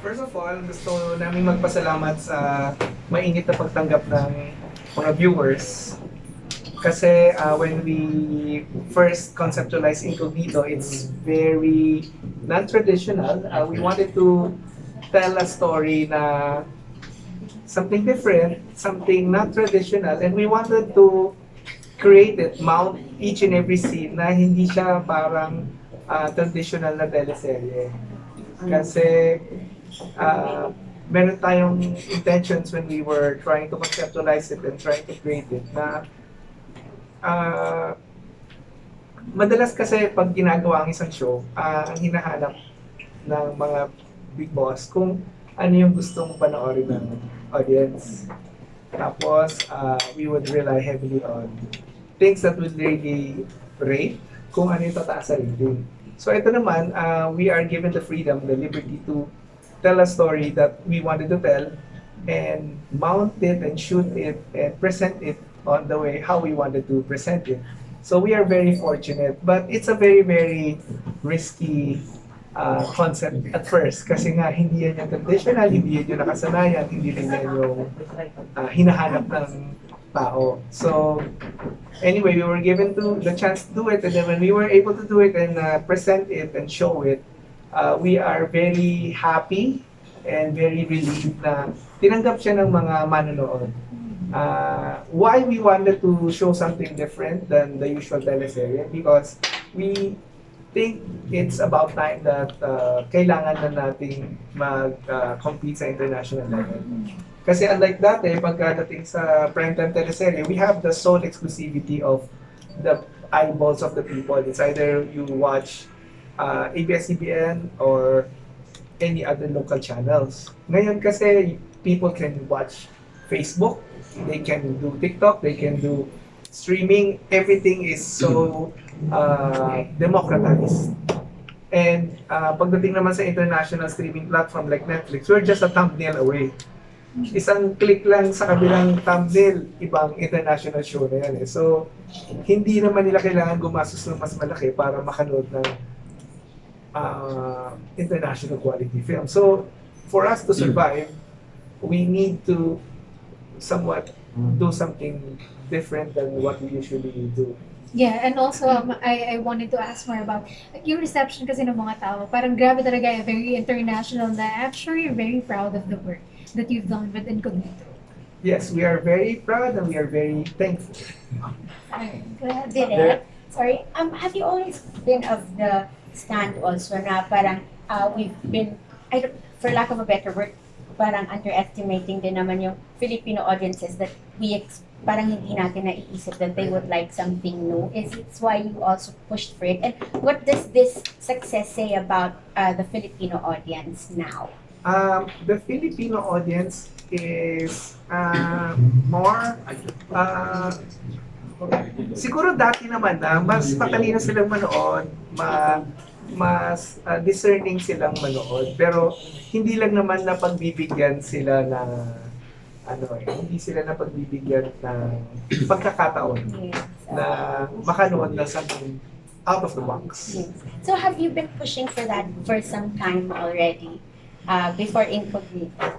First of all, gusto namin magpasalamat sa mainit na pagtanggap ng mga viewers. Kasi when we first conceptualized Incognito, it's very non-traditional. We wanted to tell a story na something different, something not traditional, and we wanted to create it, mount each and every scene na hindi siya parang traditional na teleserye. Kasi meron tayong intentions when we were trying to conceptualize it and trying to create it na madalas kasi pag ginagawa ang isang show, ang hinahanap ng mga big boss kung ano yung gustong panoorin ng audience. Tapos, we would rely heavily on things that would really rate kung ano yung tataas sa rating. So ito naman, we are given the freedom, the liberty to tell a story that we wanted to tell and mount it and shoot it and present it on the way how we wanted to present it. So we are very fortunate, but it's a very, very risky concept at first kasi nga hindi yan yung traditional, hindi yan yung nakasanayan, hindi rin yan yung hinahanap ng tao. So anyway, we were given to the chance to do it, and then when we were able to do it and present it and show it, we are very happy and very relieved na tinanggap siya ng mga manonood. Why we wanted to show something different than the usual teleserye? Because we think it's about time that kailangan na nating mag-compete sa international level. Kasi unlike dati, pagkadating sa primetime teleserye, we have the sole exclusivity of the eyeballs of the people. It's either you watch ABS-CBN or any other local channels. Ngayon kasi, people can watch Facebook, they can do TikTok, they can do streaming. Everything is so democratized. And pagdating naman sa international streaming platform like Netflix, we're just a thumbnail away. Isang click lang sa kabilang thumbnail, ibang international show na yan eh. So, hindi naman nila kailangan gumastos ng mas malaki para makanood ng international quality film. So, for us to survive, we need to somewhat do something different than what we usually do. Yeah, and also I wanted to ask more about yung reception kasi ng mga tao. Parang grabe talaga, very international na. I'm sure you're very proud of the work that you've done with Incognito. Yes, we are very proud and we are very thankful. Direk, sorry, have you always been of the stand also na parang we've been, for lack of a better word, parang underestimating din naman yung Filipino audiences that parang hindi natin naiisip that they would like something new. Is it why you also pushed for it? And what does this success say about the Filipino audience now? The Filipino audience is more siguro dati naman na mas matalino silang manood, mas discerning silang manood, pero hindi lang naman na pagbibigyan sila ng hindi sila na pagbibigyan ng pagkakataon na makanood na something out of the box. Yes. So have you been pushing for that for some time already? Before Incognito?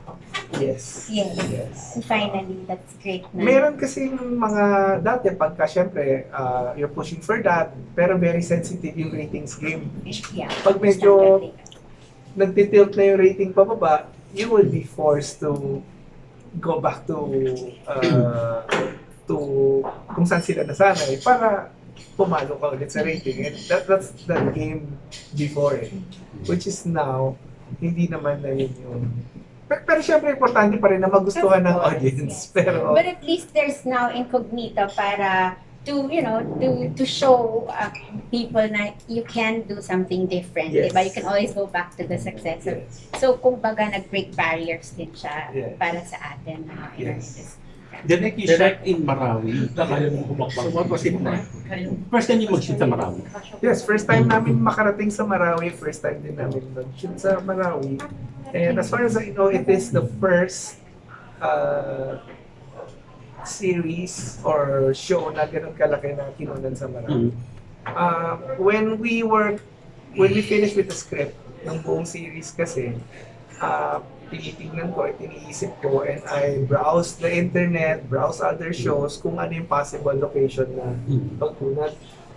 Yes. Yes. And finally, that's great na. Meron kasing mga dati pagka syempre you're pushing for that, pero very sensitive yung ratings game. Yeah. Pag medyo nagtitilt na yung rating pababa, you will be forced to go back to kung saan sila nasanay para pumalo ka ulit sa rating. And that's the game before it. Which is now, hindi naman na yun yung... Pero syempre, importante pa rin na magustuhan ng audience. Yes. Pero, But at least there's now Incognito para to, you know, to show people na you can do something different. Yes. Diba? You can always go back to the success. yes. So, kumbaga, nag-break barriers din siya Yes. para sa atin. Yes. Direk, you shot in Marawi. So what was it like? First time you mag-shoot sa Marawi? Yes, first time namin makarating sa Marawi, first time din namin mag-shoot sa Marawi. And as far as I know, it is the first series or show na ganun kalaki na kinunan sa Marawi. When we finished with the script ng buong series kasi, tinitingnan ko at iniisip ko and I browse the internet, browse other shows kung ano yung possible location na pagtunat.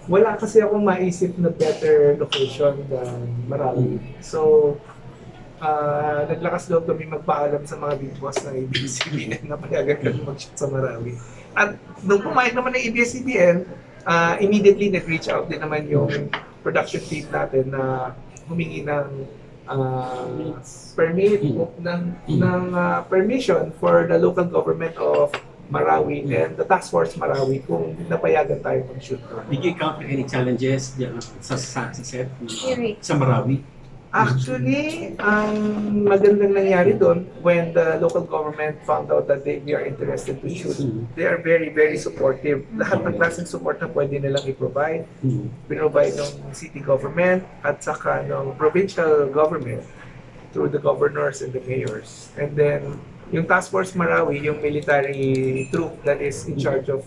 Wala kasi akong maisip na better location than Marawi. So, naglakas loob kami magpaalam sa mga big boss ng ABS-CBN na payagan kami mag-shoot sa Marawi. At nung pumayag naman ng ABS-CBN, immediately nag-reach out din naman yung production team natin na humingi ng permission for the local government of Marawi and the Task Force Marawi kung napayagan tayo mag-shoot doon. Did you encounter any challenges sa set Spirit. sa Marawi? Actually, ang magandang nangyari doon when the local government found out that they are interested to shoot, they are very, very supportive. Lahat ng klaseng support na pwede nilang i-provide, pinrovide ng city government at saka ng provincial government through the governors and the mayors. And then, yung Task Force Marawi, yung military troop that is in charge of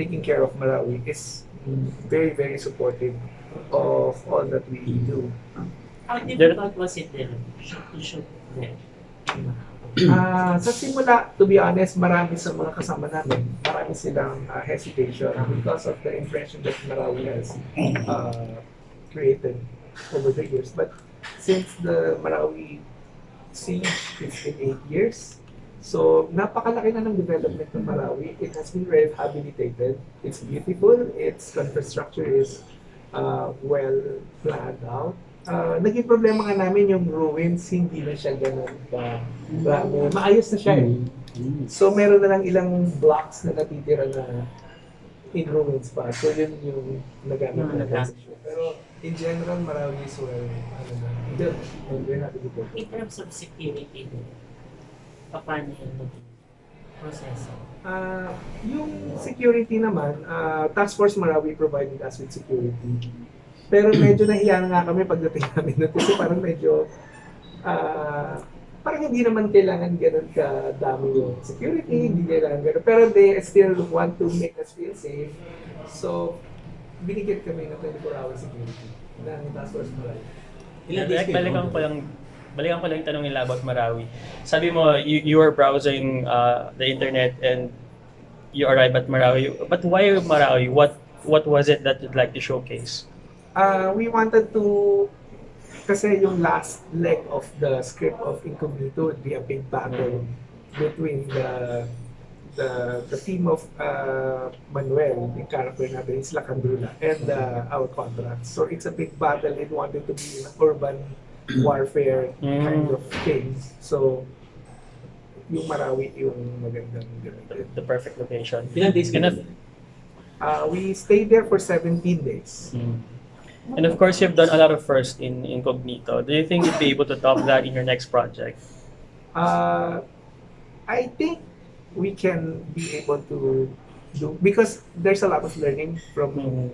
taking care of Marawi is very, very supportive of all that we do. How difficult was it then to shoot there? Sa simula, to be honest, marami sa mga kasama namin, marami silang hesitation because of the impression that Marawi has created over the years. But since the Marawi siege, it's been 8 years, so napakalaki na ng development ng Marawi. It has been rehabilitated. It's beautiful. Its infrastructure is well planned out. Naging problema nga namin yung ruins, hindi na siya ganun marami. Maayos na siya eh. So meron na lang ilang blocks na natitira na in ruins pa. So yun yung nagamit na sa show. Pero in general, Marawi is well, good. And we're happy to go. In terms of security, paano yung proseso? Yung security naman, Task Force Marawi provided us with security. Pero medyo nahiya na nga kami pagdating namin doon kasi parang medyo parang hindi naman kailangan ganun kadami yung security, hindi kailangan ganun. Pero they still want to make us feel safe. So, binigyan kami ng 24-hour security ng Task Force Marawi. Balikan ko lang yung tanong nila about Marawi. Sabi mo, you were browsing the internet and you arrived at Marawi. But why Marawi? What was it that you'd like to showcase? We wanted to, kasi yung last leg of the script of Incognito would be a big battle between the team of Manuel, yung character natin, is Lacandula, and our contract. So it's a big battle. It wanted to be an urban warfare kind of thing. So yung Marawi yung magandang gamitin. The perfect location. Ilan days ka na? We stayed there for 17 days. And of course, you've done a lot of firsts in Incognito. Do you think you'd be able to top that in your next project? I think we can be able to do, because there's a lot of learning from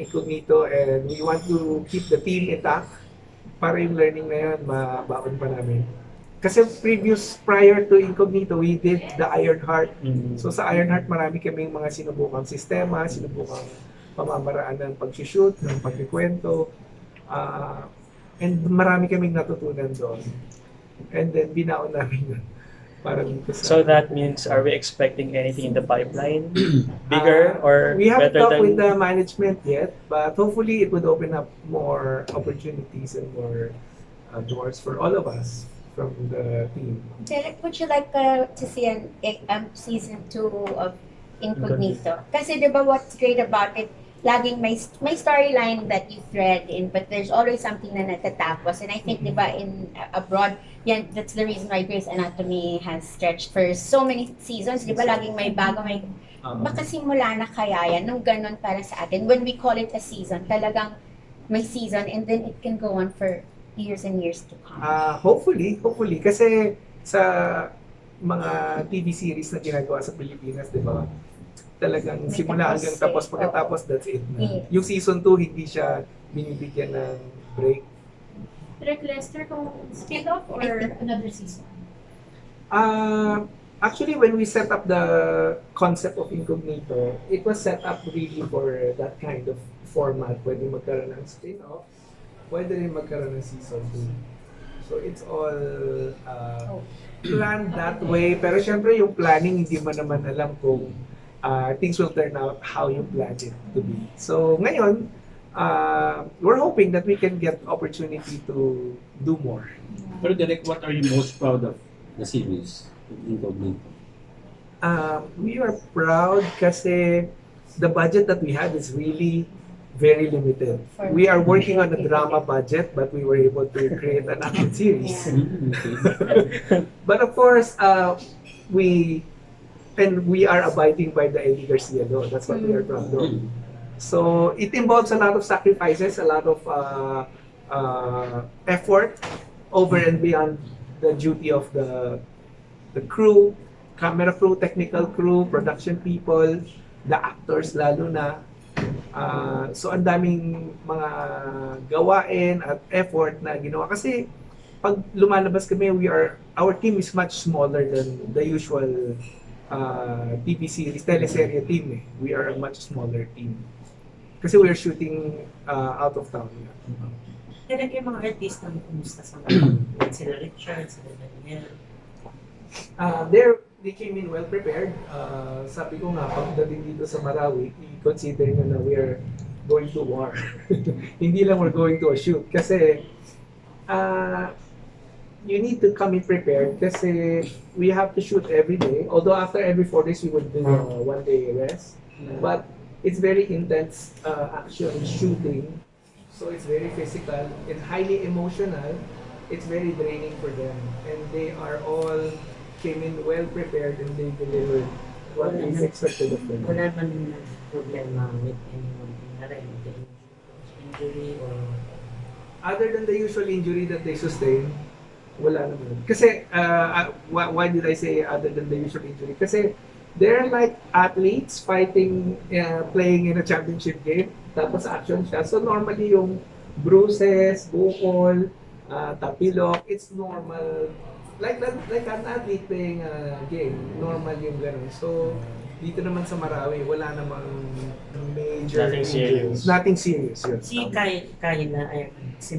Incognito and we want to keep the team intact para yung learning na yun mabaon pa namin. Kasi prior to Incognito, we did the Ironheart. So sa Ironheart, marami kaming mga sinubukang sistema, sinubukang pamamaraan ng pag-shoot, ng pagkikwento, and marami kaming natutunan doon. And then, binaon namin yun. Para dito sa... So that means, are we expecting anything in the pipeline? Bigger or we haven't better talked than... with the management yet, but hopefully it would open up more opportunities and more doors for all of us from the team. Derek, would you like to see season 2 of Incognito? Kasi di ba what's great about it, laging may storyline that you thread in, but there's always something na natatapos. And I think, di ba, in abroad, yan, that's the reason why Grey's Anatomy has stretched for so many seasons. Di ba, laging may bago, baka simula na kaya yan, nung ganun para sa atin. When we call it a season, talagang may season and then it can go on for years and years to come. Hopefully. Kasi sa mga TV series na ginagawa sa Pilipinas, di ba, talagang May simula tapos hanggang tapos, eh. pagkatapos, that's it na. Yes. Yung season 2, hindi siya binibigyan ng break. Direct Lester, kung spin-off or another season? Actually, when we set up the concept of Incognito, it was set up really for that kind of format. Pwede magkaroon ng spin-off, pwede rin magkaroon ng season 2. So it's all planned that way. Pero syempre yung planning, hindi mo naman alam kung things will turn out how you planned it to be. So ngayon, we're hoping that we can get opportunity to do more. Pero Derek, what are you most proud of the series? Incognito. We are proud kasi the budget that we had is really very limited. We are working on a drama budget, but we were able to create an action series. But of course, we are abiding by the Eddie Garcia law. That's what we are proud of. So it involves a lot of sacrifices, a lot of effort over and beyond the duty of the crew, camera crew, technical crew, production people, the actors lalo na. So ang daming mga gawain at effort na ginawa kasi pag lumalabas kami, our team is much smaller than the usual TV series, teleserye team. We are a much smaller team. Kasi we are shooting out of town. Kaya yung mga artista mo kumusta sa mga sila Richard, sila Daniel. They came in well prepared. Sabi ko nga, pagdating dito sa Marawi, i-consider nyo na we are going to war. Hindi lang we're going to a shoot. Kasi you need to come in prepared kasi we have to shoot every day. Although after every 4 days, we would do a 1-day rest. But it's very intense action shooting. So it's very physical and highly emotional. It's very draining for them. And they are all came in well prepared and they delivered what is expected of them. Wala man problema with anyone na rin, injury or... Other than the usual injury that they sustain, wala naman. Kasi, why did I say other than the usual injury? Kasi they're like athletes fighting, playing in a championship game, tapos action siya. So normally yung bruises, bukol, tapilok, it's normal. Like an athlete playing a game, normal yung ganun. So, dito naman sa Marawi, wala namang major Nothing injuries. serious. Nothing serious. Yun. Si Kyle na, ay, si